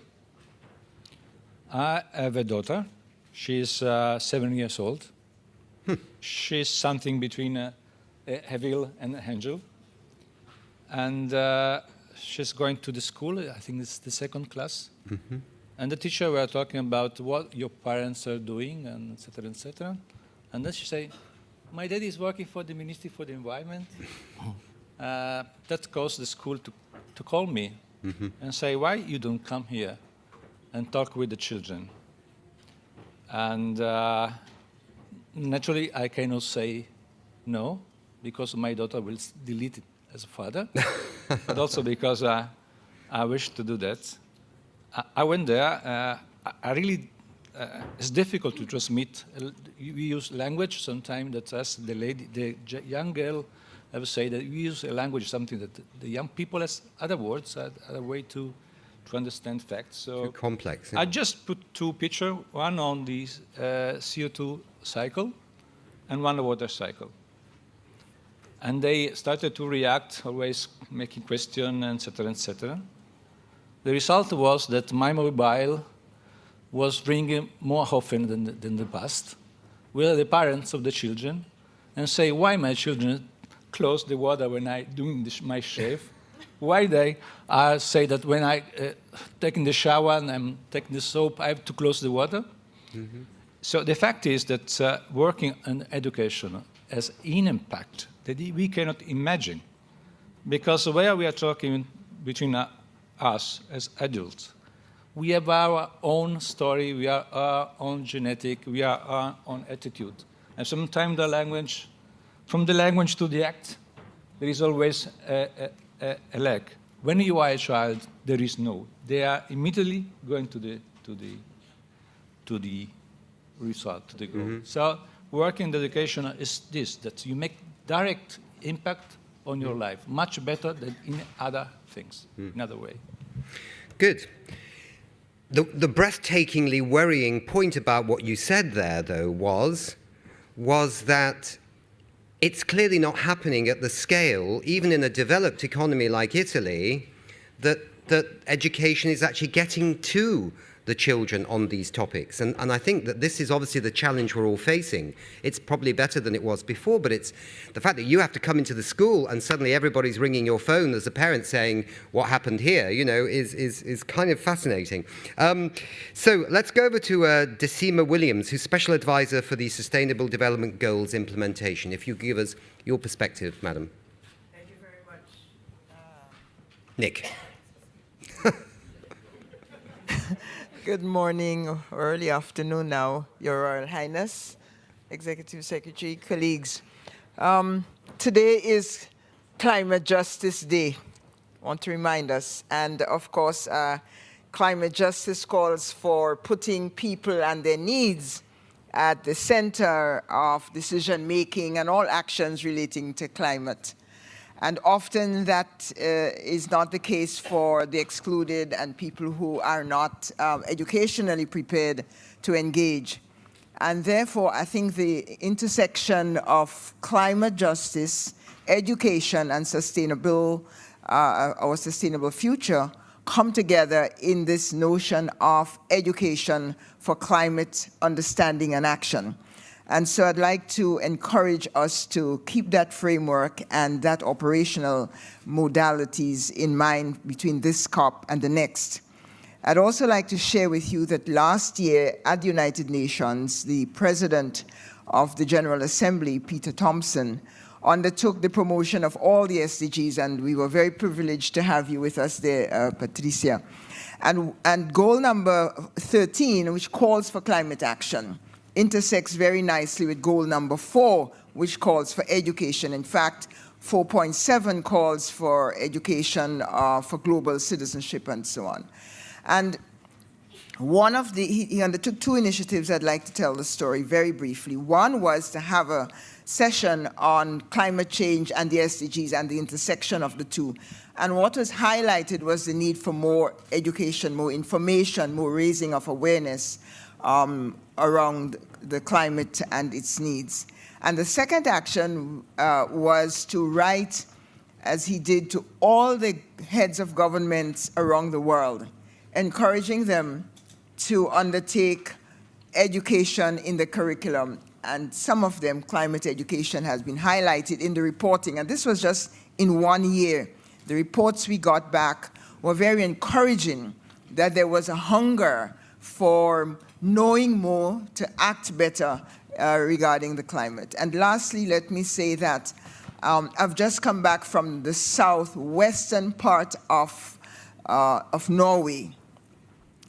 I have a daughter. She's 7 years old. She's something between a Havil and an angel. And she's going to the school. I think it's the second class. And the teacher were talking about what your parents are doing, and et cetera, et cetera. And then she said, my daddy is working for the Ministry for the Environment. That caused the school to call me and say, why you don't come here and talk with the children? And naturally, I cannot say no, because my daughter will delete it as a father, but also because I wish to do that. I went there. I really, it's difficult to transmit. We use language sometimes that us, the young girl, ever say that we use a language, something that the young people has other words, other way to understand facts. So too complex. Yeah. I just put two pictures, one on the CO2 cycle and one on the water cycle. And they started to react, always making questions, et cetera, et cetera. The result was that my mobile was ringing more often than the past with the parents of the children and say, why my children close the water when I doing my shave? Why they say that when I taking the shower and I'm taking the soap, I have to close the water? So the fact is that working on education has an impact that we cannot imagine, because where we are talking between us as adults, we have our own story, we have our own genetic, we have our own attitude. And sometimes the language, from the language to the act, there is always a lag. When you are a child, there is no. They are immediately going to the result, to the goal. So working in education is this, that you make direct impact on your life, much better than in other things, in other way. Good. The breathtakingly worrying point about what you said there, though, was that it's clearly not happening at the scale, even in a developed economy like Italy, that education is actually getting to the children on these topics. And I think that this is obviously the challenge we're all facing. It's probably better than it was before, but it's the fact that you have to come into the school and suddenly everybody's ringing your phone as a parent saying, what happened here, is kind of fascinating. So let's go over to Decima Williams, who's Special Advisor for the Sustainable Development Goals implementation. If you give us your perspective, madam. Thank you very much. Nick. Good morning, or early afternoon now, Your Royal Highness, Executive Secretary, colleagues. Today is Climate Justice Day. I want to remind us. And of course, climate justice calls for putting people and their needs at the center of decision-making and all actions relating to climate. And often that is not the case for the excluded and people who are not educationally prepared to engage. And therefore, I think the intersection of climate justice, education, and our sustainable future come together in this notion of education for climate understanding and action. And so I'd like to encourage us to keep that framework and that operational modalities in mind between this COP and the next. I'd also like to share with you that last year at the United Nations, the President of the General Assembly, Peter Thompson, undertook the promotion of all the SDGs, and we were very privileged to have you with us there, Patricia. And goal number 13, which calls for climate action, intersects very nicely with goal number 4, which calls for education. In fact, 4.7 calls for education for global citizenship and so on. And one of he undertook 2 initiatives. I'd like to tell the story very briefly. One was to have a session on climate change and the SDGs and the intersection of the two. And what was highlighted was the need for more education, more information, more raising of awareness around the climate and its needs. And the second action was to write, as he did, to all the heads of governments around the world, encouraging them to undertake education in the curriculum. And some of them, climate education, has been highlighted in the reporting. And this was just in 1 year. The reports we got back were very encouraging, that there was a hunger for knowing more to act better regarding the climate. And lastly, let me say that I've just come back from the southwestern part of Norway.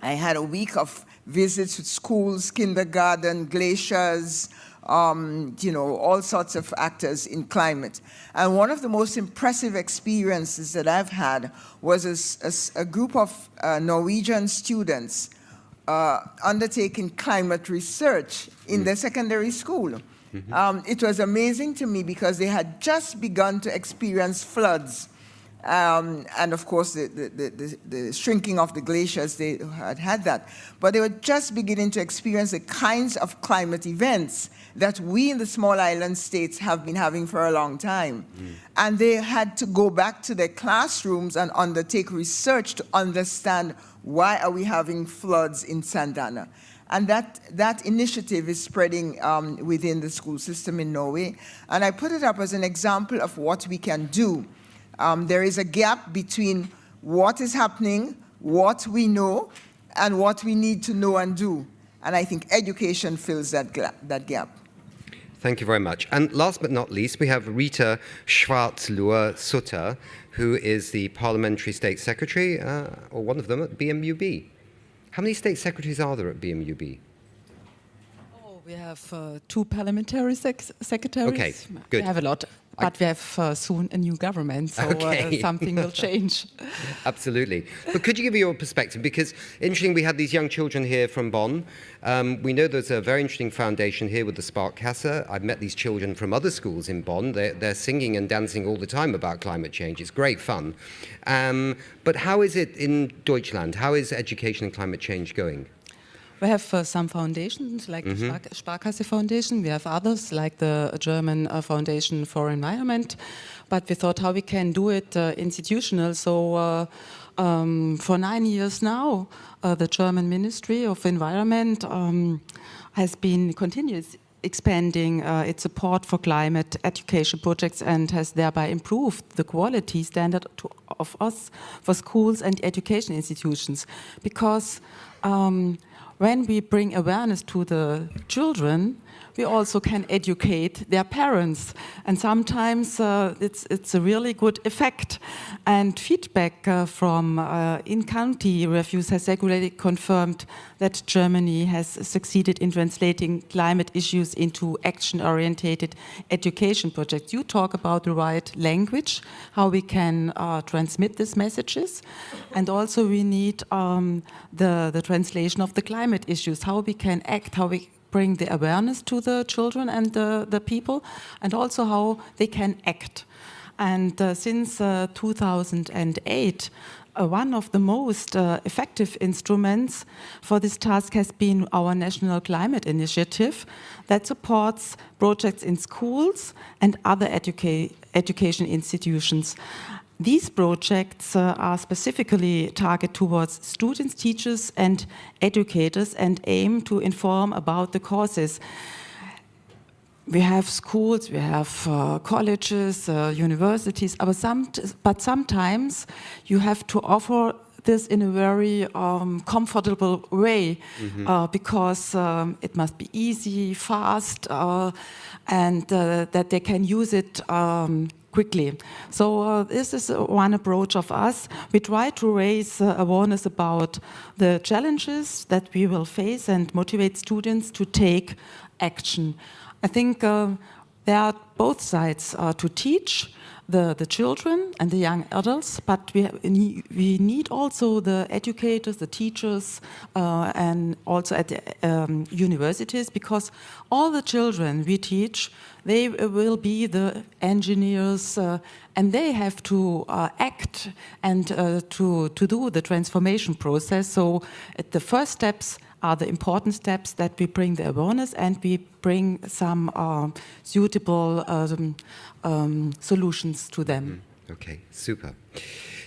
I had a week of visits with schools, kindergarten, glaciers, all sorts of actors in climate. And one of the most impressive experiences that I've had was a group of Norwegian students undertaking climate research in their secondary school. It was amazing to me because they had just begun to experience floods. And of course, the shrinking of the glaciers, they had that. But they were just beginning to experience the kinds of climate events that we in the small island states have been having for a long time. And they had to go back to their classrooms and undertake research to understand why are we having floods in Sandana. And that initiative is spreading within the school system in Norway. And I put it up as an example of what we can do. There is a gap between what is happening, what we know, and what we need to know and do. And I think education fills that gap. Thank you very much. And last but not least, we have Rita Schwarz-Luhr-Sutter, who is the Parliamentary State Secretary, or one of them, at BMUB. How many state secretaries are there at BMUB? Oh, we have 2 parliamentary secretaries. Okay, good. We have a lot. But we have soon a new government, so something will change. Absolutely. But could you give me your perspective? Because, interesting, we had these young children here from Bonn. We know there's a very interesting foundation here with the Sparkasse. I've met these children from other schools in Bonn. They're singing and dancing all the time about climate change. It's great fun. But how is it in Deutschland? How is education and climate change going? We have some foundations, like the Sparkasse Foundation. We have others, like the German Foundation for Environment. But we thought how we can do it institutional. So for 9 years now, the German Ministry of Environment has been continuously expanding its support for climate education projects and has thereby improved the quality standard of us for schools and education institutions. Because when we bring awareness to the children, we also can educate their parents. And sometimes it's a really good effect. And feedback from in-country reviews has regularly confirmed that Germany has succeeded in translating climate issues into action-oriented education projects. You talk about the right language, how we can transmit these messages. And also we need the translation of the climate issues, how we can act, how we bring the awareness to the children and the people, and also how they can act. And since 2008, one of the most effective instruments for this task has been our National Climate Initiative that supports projects in schools and other education institutions. These projects are specifically targeted towards students, teachers, and educators and aim to inform about the causes. We have schools, we have colleges, universities, but sometimes you have to offer this in a very comfortable way because it must be easy, fast, and that they can use it quickly. So this is one approach of us. We try to raise awareness about the challenges that we will face and motivate students to take action. I think there are both sides to teach the children and the young adults, but we need also the educators, the teachers, and also at the universities, because all the children we teach, they will be the engineers, and they have to act and to do the transformation process. So the first steps are the important steps that we bring the awareness and we bring some suitable solutions to them. Okay, super.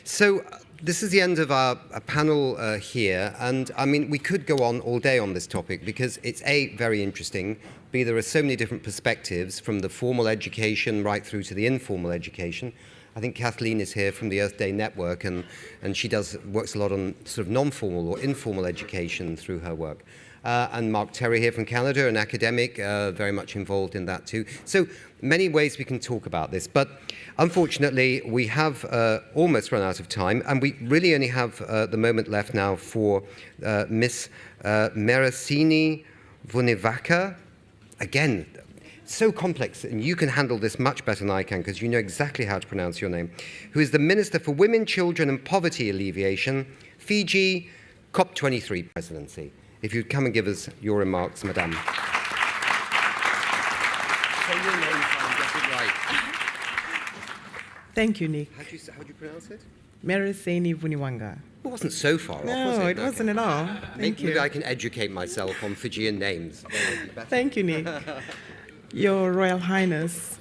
So this is the end of our panel here, and I mean we could go on all day on this topic because it's very interesting. B, there are so many different perspectives from the formal education right through to the informal education. I think Kathleen is here from the Earth Day Network, and she works a lot on sort of non-formal or informal education through her work. And Mark Terry here from Canada, an academic, very much involved in that too. So many ways we can talk about this, but unfortunately we have almost run out of time, and we really only have the moment left now for Miss Meresini Vunivaka. Again, so complex, and you can handle this much better than I can because you know exactly how to pronounce your name, who is the Minister for Women, Children and Poverty Alleviation, Fiji, COP23 Presidency. If you'd come and give us your remarks, Madame. Say your name so I get it right. Thank you, Nick. How do you pronounce it? Meresini Vuniwanga. It wasn't so far off, was it? No, it wasn't at all. Thank you. Maybe I can educate myself on Fijian names. Thank you, Nick. Your Royal Highness,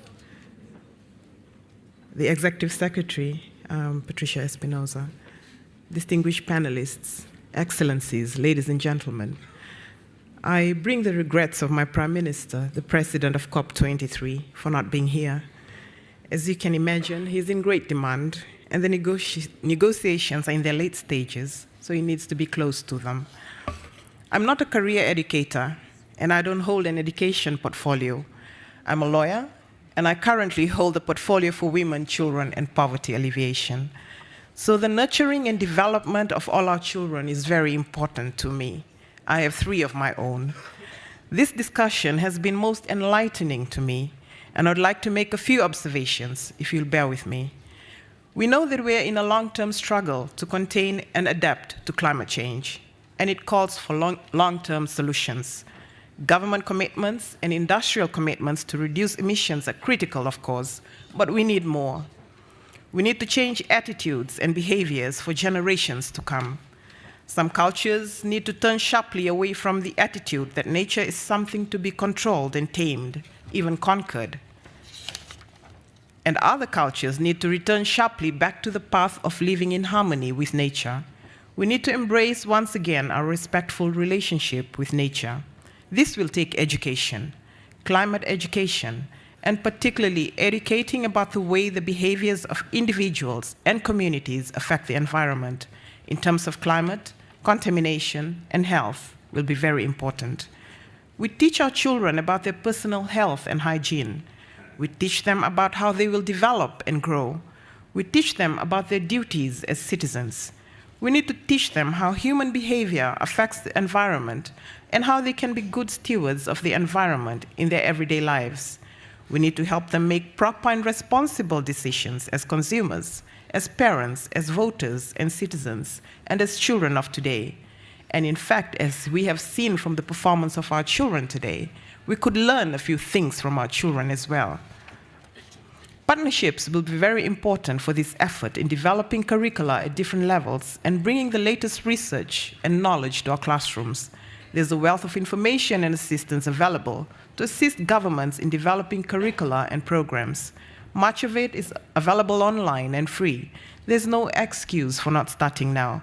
the Executive Secretary, Patricia Espinosa, distinguished panelists, Excellencies, ladies and gentlemen, I bring the regrets of my Prime Minister, the President of COP23, for not being here. As you can imagine, he's in great demand, and the negotiations are in their late stages, so he needs to be close to them. I'm not a career educator, and I don't hold an education portfolio. I'm a lawyer, and I currently hold a portfolio for women, children, and poverty alleviation. So the nurturing and development of all our children is very important to me. I have 3 of my own. This discussion has been most enlightening to me, and I'd like to make a few observations, if you'll bear with me. We know that we're in a long-term struggle to contain and adapt to climate change, and it calls for long-term solutions. Government commitments and industrial commitments to reduce emissions are critical, of course, but we need more. We need to change attitudes and behaviors for generations to come. Some cultures need to turn sharply away from the attitude that nature is something to be controlled and tamed, even conquered. And other cultures need to return sharply back to the path of living in harmony with nature. We need to embrace once again our respectful relationship with nature. This will take education, climate education, and particularly educating about the way the behaviors of individuals and communities affect the environment in terms of climate, contamination, and health will be very important. We teach our children about their personal health and hygiene. We teach them about how they will develop and grow. We teach them about their duties as citizens. We need to teach them how human behavior affects the environment and how they can be good stewards of the environment in their everyday lives. We need to help them make proper and responsible decisions as consumers, as parents, as voters and citizens, and as children of today. And in fact, as we have seen from the performance of our children today, we could learn a few things from our children as well. Partnerships will be very important for this effort in developing curricula at different levels and bringing the latest research and knowledge to our classrooms. There's a wealth of information and assistance available to assist governments in developing curricula and programs. Much of it is available online and free. There's no excuse for not starting now.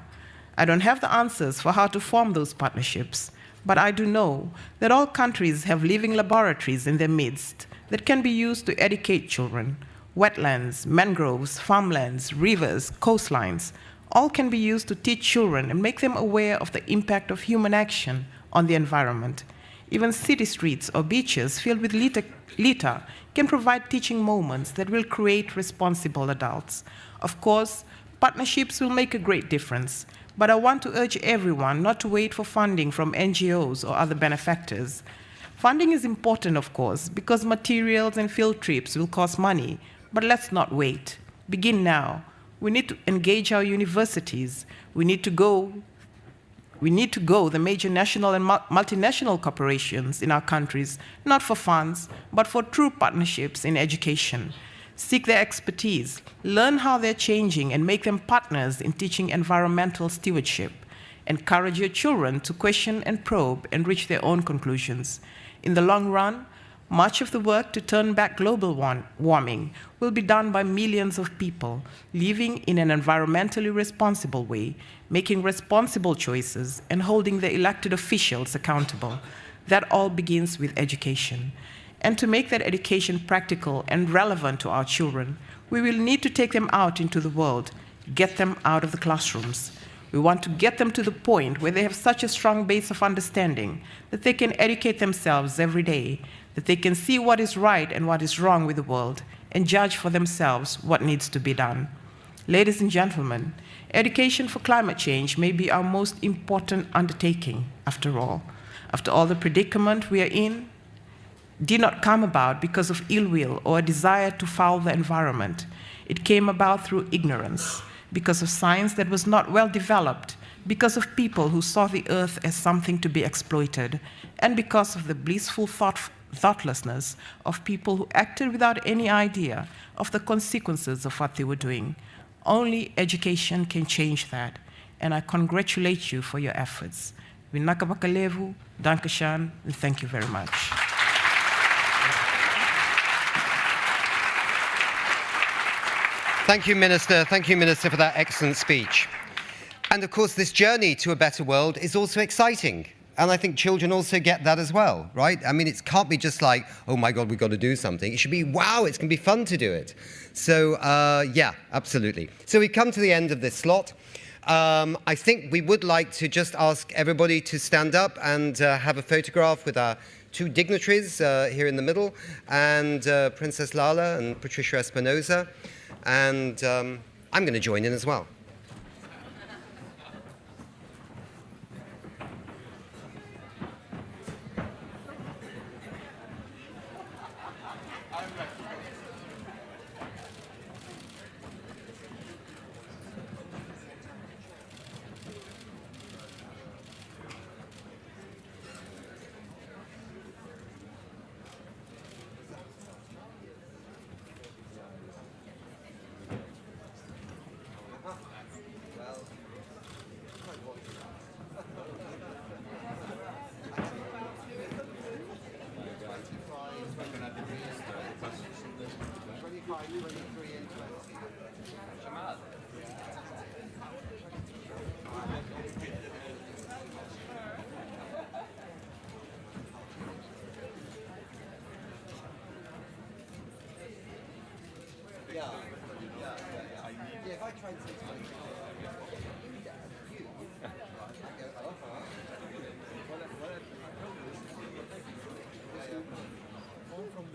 I don't have the answers for how to form those partnerships, but I do know that all countries have living laboratories in their midst that can be used to educate children. Wetlands, mangroves, farmlands, rivers, coastlines, all can be used to teach children and make them aware of the impact of human action on the environment. Even city streets or beaches filled with litter can provide teaching moments that will create responsible adults. Of course, partnerships will make a great difference, but I want to urge everyone not to wait for funding from NGOs or other benefactors. Funding is important, of course, because materials and field trips will cost money, but let's not wait. Begin now. We need to engage our universities. We need to go the major national and multinational corporations in our countries, not for funds, but for true partnerships in education. Seek their expertise, learn how they're changing, and make them partners in teaching environmental stewardship. Encourage your children to question and probe and reach their own conclusions. In the long run, much of the work to turn back global warming will be done by millions of people living in an environmentally responsible way, making responsible choices, and holding the elected officials accountable. That all begins with education. And to make that education practical and relevant to our children, we will need to take them out into the world, get them out of the classrooms. We want to get them to the point where they have such a strong base of understanding that they can educate themselves every day, that they can see what is right and what is wrong with the world, and judge for themselves what needs to be done. Ladies and gentlemen, education for climate change may be our most important undertaking, after all. After all, the predicament we are in did not come about because of ill will or a desire to foul the environment. It came about through ignorance, because of science that was not well developed, because of people who saw the earth as something to be exploited, and because of the blissful thoughtlessness of people who acted without any idea of the consequences of what they were doing. Only education can change that, and I congratulate you for your efforts. Winakabakalevu, Dankashan, and thank you very much. Thank you, Minister. Thank you, Minister, for that excellent speech. And of course, this journey to a better world is also exciting. And I think children also get that as well, right? I mean, it can't be just like, oh my God, we've got to do something. It should be, wow, it's going to be fun to do it. So yeah, absolutely. So we've come to the end of this slot. I think we would like to just ask everybody to stand up and have a photograph with our two dignitaries here in the middle, and Princess Lala and Patricia Espinosa. And I'm going to join in as well.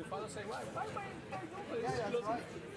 father say, why are you doing this?